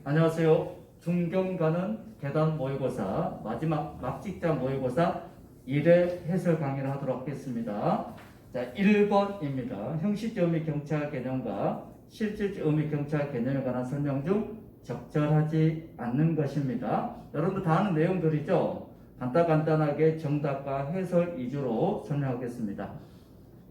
안녕하세요. 존경가는 계단 모의고사 마지막 막직자 모의고사 1회 해설 강의를 하도록 하겠습니다. 자, 1번입니다. 형식적 의미 경찰 개념과 실질적 의미 경찰 개념에 관한 설명 중 적절하지 않는 것입니다. 여러분들 다 아는 내용들이죠. 간단하게 정답과 해설 위주로 설명하겠습니다.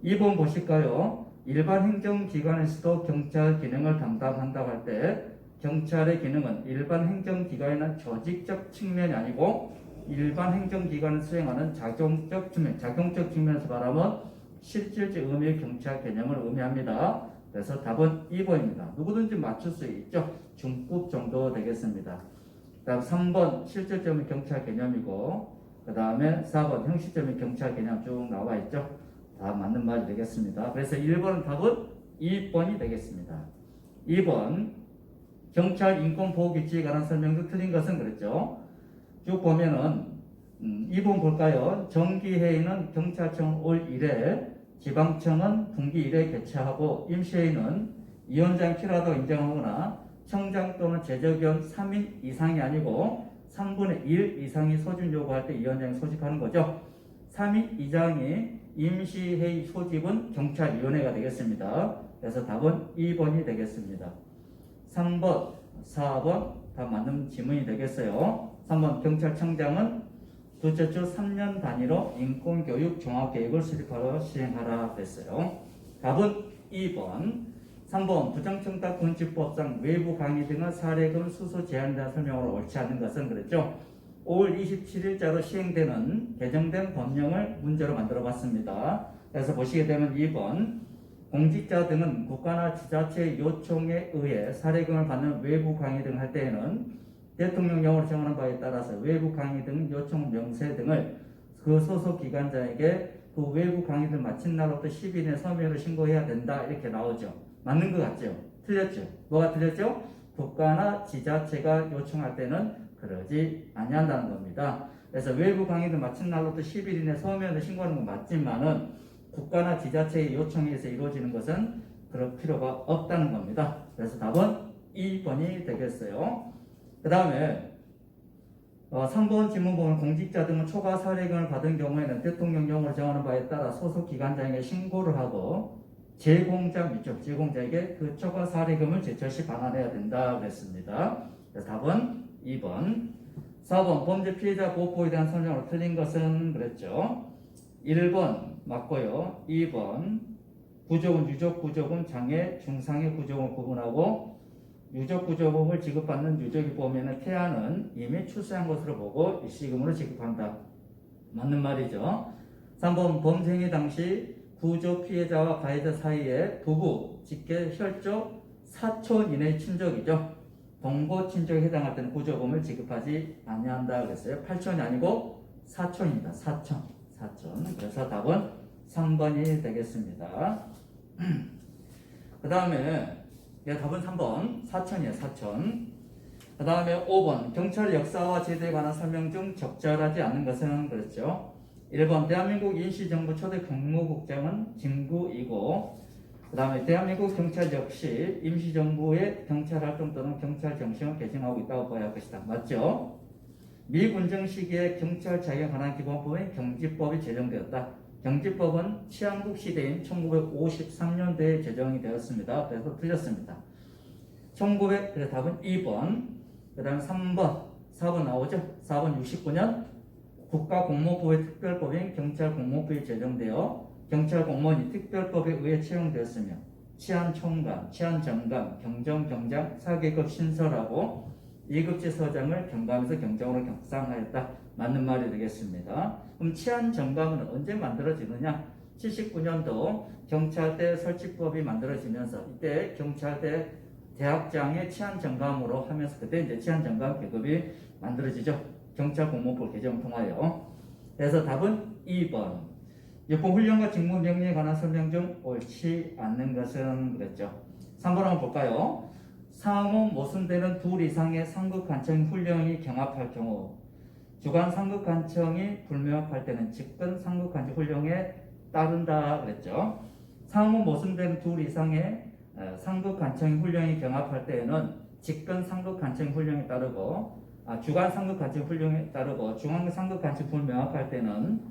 2번 보실까요? 일반 행정기관에서도 경찰 기능을 담당한다고 할 때 경찰의 기능은 일반 행정기관이나 조직적 측면이 아니고 일반 행정기관을 수행하는 작용적 측면에서 말하면 실질적 의미의 경찰 개념을 의미합니다. 그래서 답은 2번입니다. 누구든지 맞출 수 있죠. 중급 정도 되겠습니다. 그 다음 3번 실질적 의미 경찰 개념이고, 그 다음에 4번 형식적 의미 경찰 개념 쭉 나와 있죠. 다 맞는 말이 되겠습니다. 그래서 1번 답은 2번이 되겠습니다. 2번 경찰 인권보호규칙에 관한 설명 중 틀린 것은 그랬죠. 쭉 보면은 2번 볼까요? 정기회의는 경찰청 올 1회, 지방청은 분기 1회 개최하고 임시회의는 위원장 필요하다고 인정하거나 청장 또는 제적위원 3인 이상이 아니고 3분의 1 이상이 소집 요구할 때 위원장이 소집하는 거죠. 3인 이상이 임시회의 소집은 경찰위원회가 되겠습니다. 그래서 답은 2번이 되겠습니다. 3번, 4번 다 맞는 지문이 되겠어요. 3번 경찰청장은 둘째 주 3년 단위로 인권교육 종합계획을 수립하러 시행하라 그랬어요. 답은 2번. 3번 부정청탁금지법상 외부 강의 등의 사례금 수수 제한에 대한 설명으로 옳지 않은 것은 그랬죠. 5월 27일자로 시행되는 개정된 법령을 문제로 만들어 봤습니다. 그래서 보시게 되면 2번 공직자 등은 국가나 지자체의 요청에 의해 사례금을 받는 외부 강의 등을 할 때에는 대통령령으로 정하는 바에 따라서 외부 강의 등 요청 명세 등을 그 소속 기관장에게 그 외부 강의를 마친 날부터 10일 이내 서면으로 신고해야 된다 이렇게 나오죠. 맞는 것 같죠? 틀렸죠? 뭐가 틀렸죠? 국가나 지자체가 요청할 때는 그러지 아니한다는 겁니다. 그래서 외부 강의를 마친 날부터 10일 이내 서면으로 신고하는 건 맞지만은 국가나 지자체의 요청에 의해서 이루어지는 것은 그럴 필요가 없다는 겁니다. 그래서 답은 2번이 되겠어요. 그 다음에 3번 질문 보면 공직자 등은 초과 사례금을 받은 경우에는 대통령령으로 정하는 바에 따라 소속 기관장에게 신고를 하고 제공자에게 그 초과 사례금을 제철시 반환해야 된다 그랬습니다. 그래서 답은 2번. 4번 범죄 피해자 보호법에 대한 설명으로 틀린 것은 그랬죠. 1번 맞고요. 2번 구조금, 유족구조금, 장애, 중상해 구조금을 구분하고 유족구조금을 지급받는 유족이 보면은 태아는 이미 출세한 것으로 보고 일시금으로 지급한다. 맞는 말이죠. 3번 범죄 행위 당시 구조 피해자와 가해자 사이에 부부, 직계, 혈족, 사촌 이내의 친족이죠. 동거 친족에 해당할 때는 구조금을 지급하지 아니한다 그랬어요. 8촌이 아니고 사촌입니다. 사촌. 그래서 답은 3번이 되겠습니다. 그 다음에 답은 3번 사촌이에요. 사촌. 그 다음에 5번 경찰 역사와 제도에 관한 설명 중 적절하지 않은 것은 그랬죠. 1번 대한민국 임시정부 초대 경무국장은 진구이고, 그 다음에 대한민국 경찰 역시 임시정부의 경찰활동 또는 경찰 정신을 개정하고 있다고 봐야 할 것이다. 맞죠? 미군정 시기에 경찰 자격에 관한 기본법인 경지법이 제정되었다. 경지법은 치안국 시대인 1953년도에 제정이 되었습니다. 그래서 틀렸습니다. 그래서 답은 2번. 그 다음 3번, 4번 나오죠? 4번 69년 국가공무부의 특별법인 경찰공무법이 제정되어 경찰공무원이 특별법에 의해 채용되었으며 치안총관, 치안정감, 경정경장 4계급 신설하고 2급제 서장을 경감에서 경정으로 격상하였다. 맞는 말이 되겠습니다. 그럼 치안정감은 언제 만들어지느냐? 79년도 경찰대 설치법이 만들어지면서 이때 경찰대 대학장의 치안정감으로 하면서 그때 이제 치안정감 계급이 만들어지죠. 경찰공무법 개정을 통하여. 그래서 답은 2번. 육군훈련과 직무명령에 관한 설명 중 옳지 않는 것은 그랬죠. 3번 한번 볼까요? 상호 모순되는 둘 이상의 상급 관청 훈련이 경합할 경우 주관 상급관청이 불명확할 때는 직권 상급관청 훈령에 따른다 그랬죠. 상호 모순된 둘 이상의 상급관청 훈령이 경합할 때에는 직권 상급관청 훈령에 따르고 주관 상급관청 훈령에 따르고 중앙 상급관청 불명확할 때는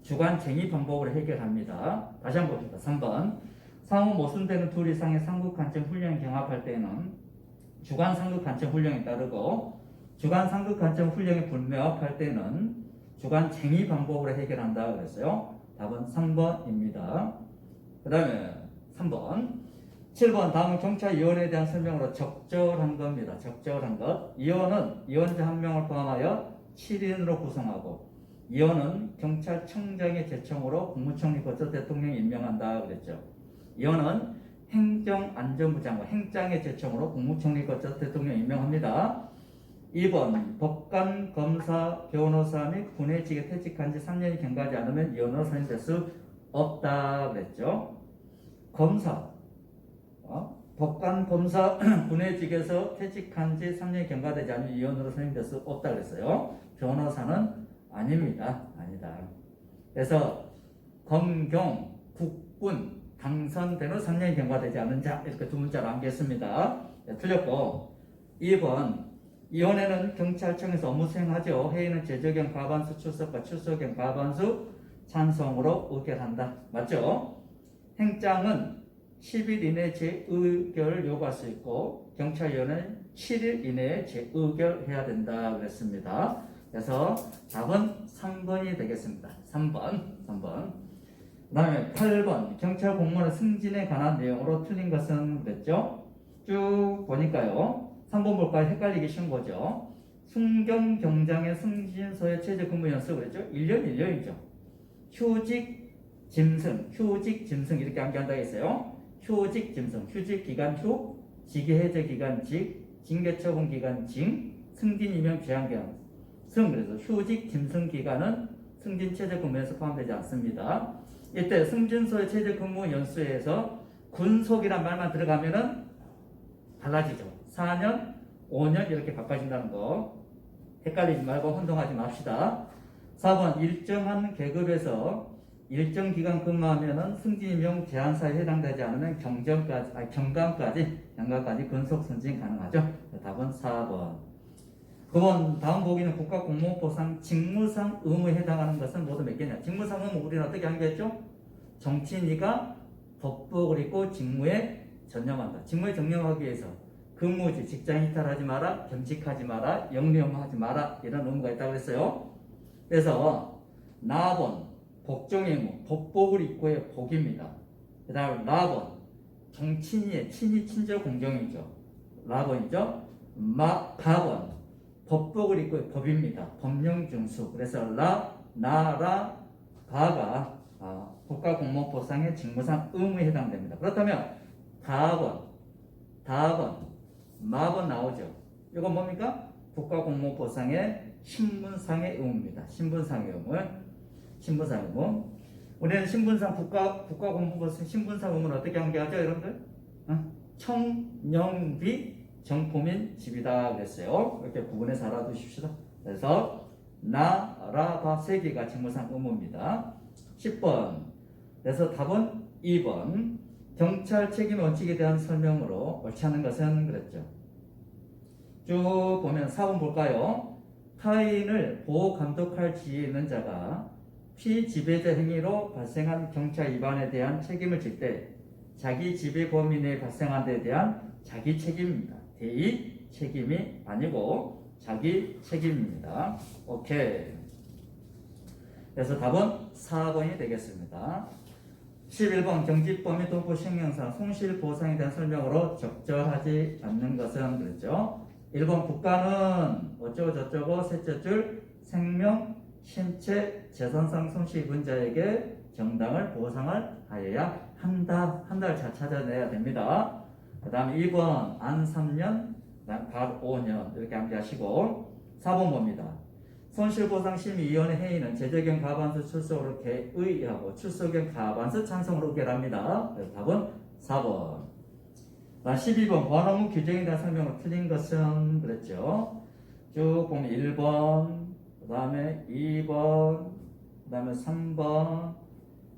주관 쟁의 방법으로 해결합니다. 다시 한번 봅시다. 3번 상호 모순되는 둘 이상의 상급관청 훈령이 경합할 때는 주관 상급관청 훈령에 따르고 주관 상급관청 훈령이 불명확할 때는 주관 쟁의 방법으로 해결한다 그랬어요. 답은 3번입니다. 그 다음에 3번 7번 다음 경찰위원회에 대한 설명으로 적절한 겁니다. 적절한 것. 위원은 위원자 한 명을 포함하여 7인으로 구성하고 위원은 경찰청장의 제청으로 국무총리 거쳐 대통령이 임명한다 그랬죠. 위원은 행정안전부 장관 행장의 제청으로 국무총리 거쳐 대통령이 임명합니다. 2번 법관, 검사, 변호사 및 군의직에 퇴직한 지 3년이 경과하지 않으면 위원으로 선임될 수 없다 그랬죠. 검사 법관, 검사, 군의직에서 퇴직한 지 3년이 경과되지 않으면 위원으로 선임될 수 없다 그랬어요. 변호사는 아닙니다. 아니다. 그래서 검경, 국군, 당선된 후 3년이 경과되지 않은 자 이렇게 두 문자로 암기했습니다. 네, 틀렸고 2번 위원회는 경찰청에서 업무 수행하죠. 회의는 제적경 과반수 출석과 출석경 과반수 찬성으로 의결한다. 맞죠? 행장은 10일 이내에 재의결을 요구할 수 있고 경찰위원회는 7일 이내에 재의결해야 된다 그랬습니다. 그래서 답은 3번이 되겠습니다. 3번. 그 다음에 8번 경찰 공무원의 승진에 관한 내용으로 틀린 것은 그랬죠. 쭉 보니까요. 3번 볼까요? 헷갈리기 쉬운 거죠. 순경 경장의 승진서의 최저 근무 연수 그랬죠. 1년 1년이죠. 휴직 짐승 이렇게 암기한다고 했어요. 휴직 짐승, 휴직 기간 휴, 직위 해제 기간 직, 징계 처분 기간 징, 승진 임용 제한 기간 승. 그래서 휴직 짐승 기간은 승진 최저 근무에서 포함되지 않습니다. 이때 승진서의 최저 근무 연수에서 군속이란 말만 들어가면은 달라지죠. 4년, 5년 이렇게 바꿔진다는 거 헷갈리지 말고 혼동하지 맙시다. 4번 일정한 계급에서 일정 기간 근무하면은 승진 임용 제한사에 해당되지 않으면 경감까지 근속 승진 가능하죠. 답은 4번. 9번 다음 보기는 국가공무원법상 직무상 의무에 해당하는 것은 모두 몇 개냐? 직무상 의무 우리는 어떻게 한겠죠? 정치인이가 법복을 입고 직무에 전념한다. 직무에 전념하기 위해서 근무지, 직장 이탈하지 마라, 겸직하지 마라, 영리업무하지 마라 이런 의무가 있다고 했어요. 그래서 나번 복종의 의무, 법복을 입고의 복입니다. 그 다음 라번 정치인의 친이 친절 공정이죠. 라번이죠. 가번 법복을 입고의 법입니다. 법령 준수. 그래서 나라, 가가 국가공무원법상의 직무상 의무에 해당됩니다. 그렇다면 다번, 마번 나오죠. 이건 뭡니까? 국가공무원법상의 신분상의 의무입니다. 신분상의 의무. 우리는 신분상 국가공무원법상 신분상 의무는 어떻게 암기하죠, 여러분들? 청령비 정포민 집이다 그랬어요. 이렇게 구분해서 알아두십시다. 그래서 나라가 세 개가 직무상 의무입니다. 10번. 그래서 답은 2번. 경찰 책임 원칙에 대한 설명으로 옳지 않은 것은 그랬죠. 쭉 보면 4번 볼까요? 타인을 보호 감독할 지위에 있는 자가 피지배자 행위로 발생한 경찰 위반에 대한 책임을 질 때 자기 지배 범위 내에 발생한 데 대한 자기 책임입니다. 대의 책임이 아니고 자기 책임입니다. 오케이. 그래서 답은 4번이 되겠습니다. 11번 경직범 및 동포 시행령상 손실보상에 대한 설명으로 적절하지 않는 것은 그랬죠. 1번 국가는 어쩌고 저쩌고 셋째 줄 생명, 신체, 재산상 손실 입은 자에게 정당을 보상을 하여야 한다. 한다를 잘 찾아내야 됩니다. 그 다음 2번 안 3년, 발 5년 이렇게 암기하시고 4번 봅니다. 손실보상심의위원회 회의는 제적경 과반수 출석으로 개의하고 출석경 과반수 찬성으로 의결합니다. 그래서 답은 4번. 12번 보안 업무 규정에 대한 설명으로 틀린 것은 그랬죠. 쭉 보면 1번, 그 다음에 2번, 그 다음에 3번,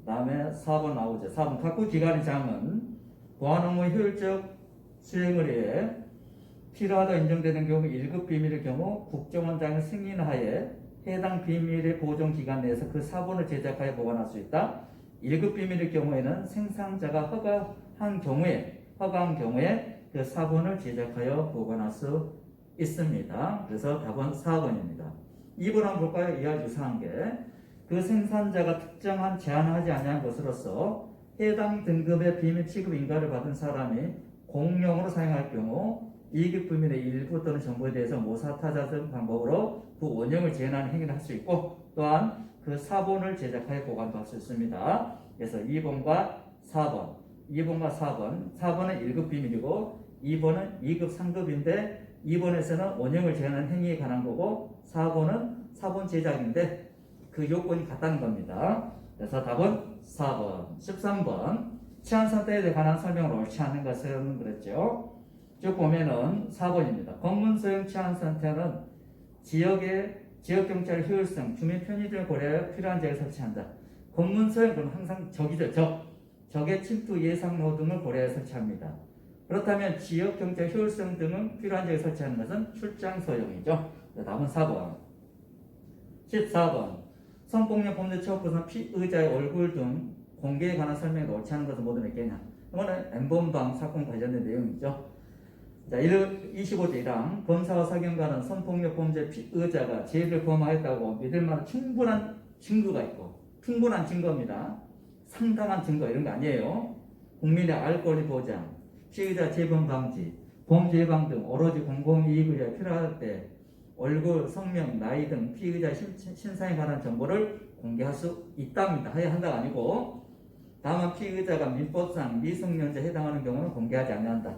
그 다음에 4번 나오죠. 4번 각국 기관의 장은 보안 업무 효율적 수행을 위해 필요하다 인정되는 경우 1급 비밀의 경우 국정원장의 승인하에 해당 비밀의 보존기간 내에서 그 사본을 제작하여 보관할 수 있다. 1급 비밀의 경우에는 생산자가 허가한 경우에 그 사본을 제작하여 보관할 수 있습니다. 그래서 답은 4번입니다. 2번 한번 볼까요? 이와 유사한 게 그 생산자가 특정한 제한하지 아니한 것으로서 해당 등급의 비밀 취급 인가를 받은 사람이 공용으로 사용할 경우 2급 비밀의 일부 또는 정보에 대해서 모사타자 등 방법으로 그 원형을 재현하는 행위를 할 수 있고 또한 그 사본을 제작하여 보관도 할 수 있습니다. 그래서 2번과 4번 4번은 1급 비밀이고 2번은 2급 3급인데 2번에서는 원형을 재현하는 행위에 관한 거고 4번은 사본 제작인데 그 요건이 같다는 겁니다. 그래서 답은 4번. 13번 치안 상태에 관한 설명을 옳지 않은 것은 그랬죠. 쭉 보면은 4번입니다. 검문 소형 치안 상태는 지역 경찰 효율성, 주민 편의 등을 고려하여 필요한 지역을 설치한다. 검문 소형은 항상 적이죠. 적의 침투 예상로 등을 고려하여 설치합니다. 그렇다면 지역 경찰 효율성 등은 필요한 지역에 설치하는 것은 출장 소형이죠. 답은 4번. 14번 성폭력 범죄 처벌상 피의자의 얼굴 등 공개에 관한 설명이 옳지 않은 것은 모두 몇 개냐? 이거는 N번방 사건 관련된 내용이죠. 자, 25조 1항 검사와 사경관은 성폭력 범죄 피의자가 죄를 범하였다고 믿을 만한 충분한 증거가 있고 충분한 증거입니다. 상당한 증거 이런 거 아니에요. 국민의 알 권리 보장, 피의자 재범 방지, 범죄 예방 등 오로지 공공이익을 위해 필요할 때 얼굴, 성명, 나이 등 피의자 신상에 관한 정보를 공개할 수 있답니다. 해야 한다가 아니고 다만 피의자가 민법상 미성년자에 해당하는 경우는 공개하지 않는다.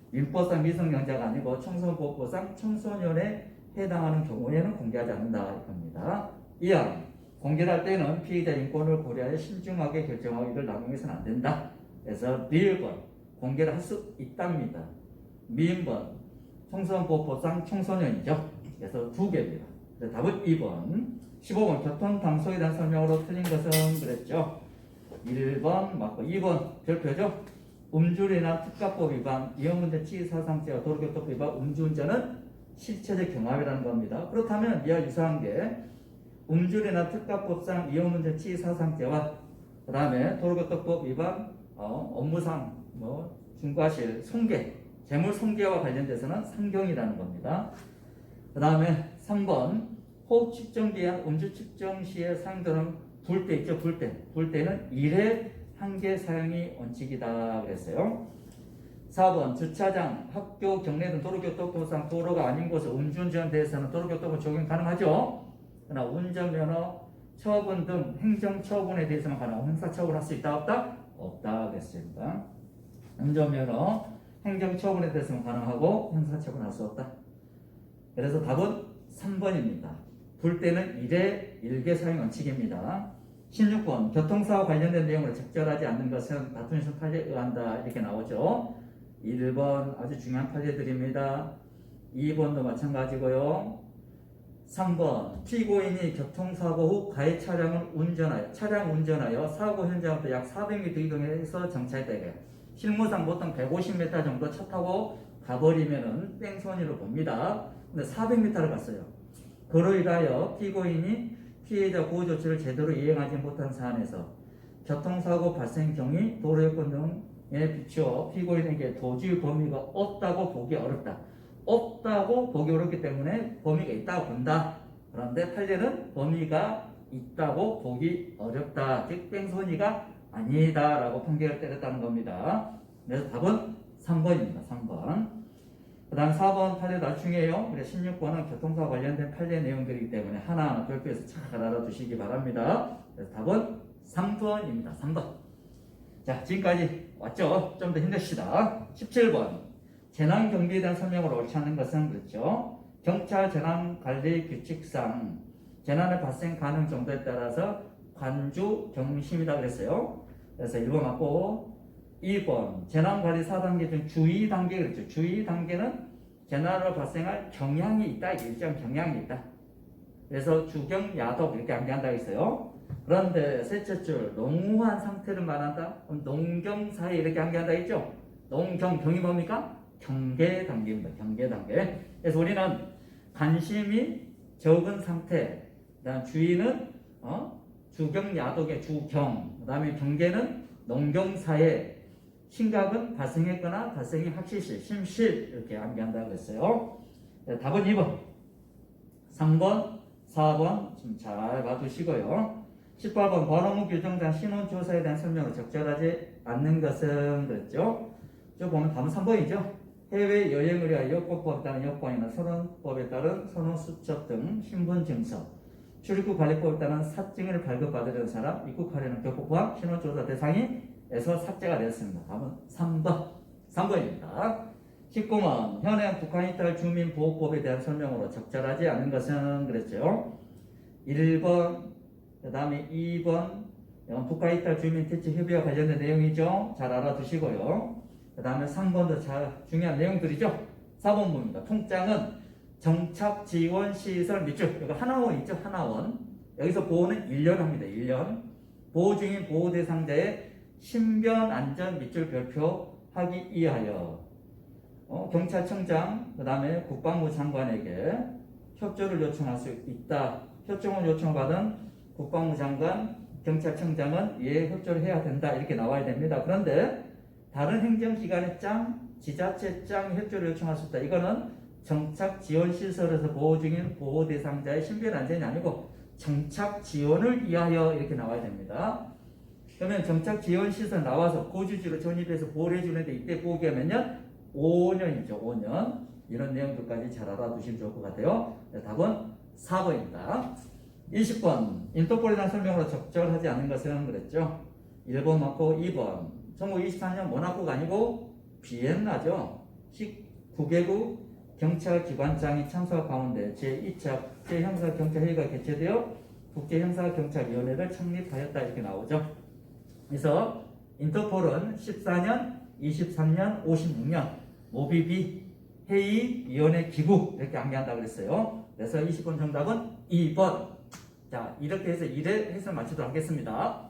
민법상 미성년자가 아니고 청소년보호법상 청소년에 해당하는 경우에는 공개하지 않는다 이겁니다. 이항 공개할 때는 피의자 인권을 고려하여 신중하게 결정하고 이걸 남용해서는 안 된다. 그래서 리을번 공개를 할 수 있답니다. 미인번 청소년보호법상 청소년이죠. 그래서 2개입니다. 답은 2번. 15번 교통방송에 대한 설명으로 틀린 것은 그랬죠. 1번 맞고 2번 별표죠. 음주운전이나 특가법 위반, 위험운전 치사상죄와 도로교통법 위반, 음주운전은 실체적 경합이라는 겁니다. 그렇다면 이와 유사한 게 음주운전이나 특가법상 위험운전 치사상죄와 그 다음에 도로교통법 위반, 업무상 중과실, 손괴, 재물 손괴와 관련돼서는 상경이라는 겁니다. 그 다음에 3번 호흡 측정 기한 음주 측정 시에 사용되는 불대 있죠. 불대는 1회 1개 사용이 원칙이다 그랬어요. 4번 주차장, 학교, 경내 등 도로교통법상 도로가 아닌 곳에 음주운전에 대해서는 도로교통법 적용 가능하죠. 그러나 운전면허 처분 등 행정처분에 대해서만 가능하고 형사처분할 수 있다 없다? 없다 그랬습니다. 운전면허 행정처분에 대해서는 가능하고 형사처분할 수 없다. 그래서 답은 3번입니다. 불때는 1회 1개 사용 원칙입니다. 16번 교통사와 관련된 내용을 적절하지 않는 것은 다툼 시 판례에 의한다 이렇게 나오죠. 1번 아주 중요한 판례들입니다. 2번도 마찬가지고요. 3번 피고인이 교통사고 후 가해 차량 운전하여 사고 현장부터 약 400m 이동해서 정차했다. 실무상 보통 150m 정도 차 타고 가버리면은 땡손이로 봅니다. 근데 400m를 갔어요. 그로 인하여 피고인이 피해자 보호 조치를 제대로 이행하지 못한 사안에서 교통사고 발생 경위, 도로여건 등에 비추어 피고인에게 도주의 범위가 없다고 보기 어렵다. 없다고 보기 어렵기 때문에 범위가 있다고 본다. 그런데 판례는 범위가 있다고 보기 어렵다. 즉 뺑소니가 아니다라고 판결을 때렸다는 겁니다. 그래서 답은 3번입니다. 3번. 그 다음 4번 판례도 아주 중요해요. 16번은 교통사와 관련된 판례 내용들이기 때문에 하나하나 별표해서 잘 알아두시기 바랍니다. 그래서 답은 3번입니다. 3번. 자, 지금까지 왔죠? 좀 더 힘냅시다. 17번. 재난경비에 대한 설명을 옳지 않은 것은 그렇죠. 경찰 재난관리 규칙상 재난의 발생 가능 정도에 따라서 관주 경심이다 그랬어요. 그래서 1번 맞고 2번 재난관리 4단계 중 주의 단계 그랬죠. 주의 단계는 재난으로 발생할 경향이 있다. 일정 경향이 있다. 그래서 주경, 야독 이렇게 암기한다 했어요. 그런데 셋째 줄 농후한 상태를 말한다. 그럼 농경 사이 이렇게 암기한다 했죠. 농경 경이 뭡니까? 경계 단계입니다. 경계 단계. 그래서 우리는 관심이 적은 상태. 그다음 주의는 주경, 야독의 주경. 그다음에 경계는 농경사회. 심각은 발생했거나 발생이 확실시, 심실 이렇게 암기한다고 했어요. 네, 답은 2번. 3번, 4번 좀 잘 봐두시고요. 18번 번호문 규정상 신원조사에 대한 설명을 적절하지 않는 것은 그랬죠. 저 보면 답은 3번이죠. 해외 여행을 위하여 여권법에 따른 여권이나 선원법에 따른 선원수첩 등 신분증서, 출입국 관리법에 따른 사증을 발급받으려는 사람, 입국하려는 교포 포함 신원조사 대상에서 삭제가 되었습니다. 답은 3번입니다. 19번 현행 북한이탈 주민보호법에 대한 설명으로 적절하지 않은 것은 그랬죠. 1번 그 다음에 2번 북한이탈 주민대체협의와 관련된 내용이죠. 잘 알아두시고요. 그 다음에 3번도 중요한 내용들이죠. 4번 봅니다. 통장은 정착지원시설 밑줄, 이거 하나원 있죠. 하나원. 여기서 보호는 1년 합니다. 1년. 보호 중인 보호 대상자의 신변 안전 밑줄 별표하기 위하여 경찰청장, 그 다음에 국방부 장관에게 협조를 요청할 수 있다. 협조를 요청받은 국방부 장관, 경찰청장은 이에 협조를 해야 된다. 이렇게 나와야 됩니다. 그런데 다른 행정기관의 장, 지자체 장 협조를 요청할 수 있다. 이거는 정착지원시설에서 보호 중인 보호 대상자의 신변 안전이 아니고 정착지원을 위하여 이렇게 나와야 됩니다. 그러면 정착지원시설 나와서 거주지로 전입해서 보호를 해주는데 이때 보호기간 몇 년? 5년이죠. 5년. 이런 내용들까지 잘 알아두시면 좋을 것 같아요. 네, 답은 4번입니다. 20번 인터폴에 대한 설명으로 적절하지 않은 것은 그랬죠. 1번 맞고 2번 1924년 모나코가 아니고 비엔나죠. 19개국 경찰기관장이 참석 가운데 제2차 국제형사경찰회의가 개최되어 국제형사경찰위원회를 창립하였다 이렇게 나오죠. 그래서 인터폴은 14년, 23년, 56년 모비비 회의위원회 기구 이렇게 암기한다고 그랬어요. 그래서 20번 정답은 2번. 자, 이렇게 해서 1회 해설 마치도록 하겠습니다.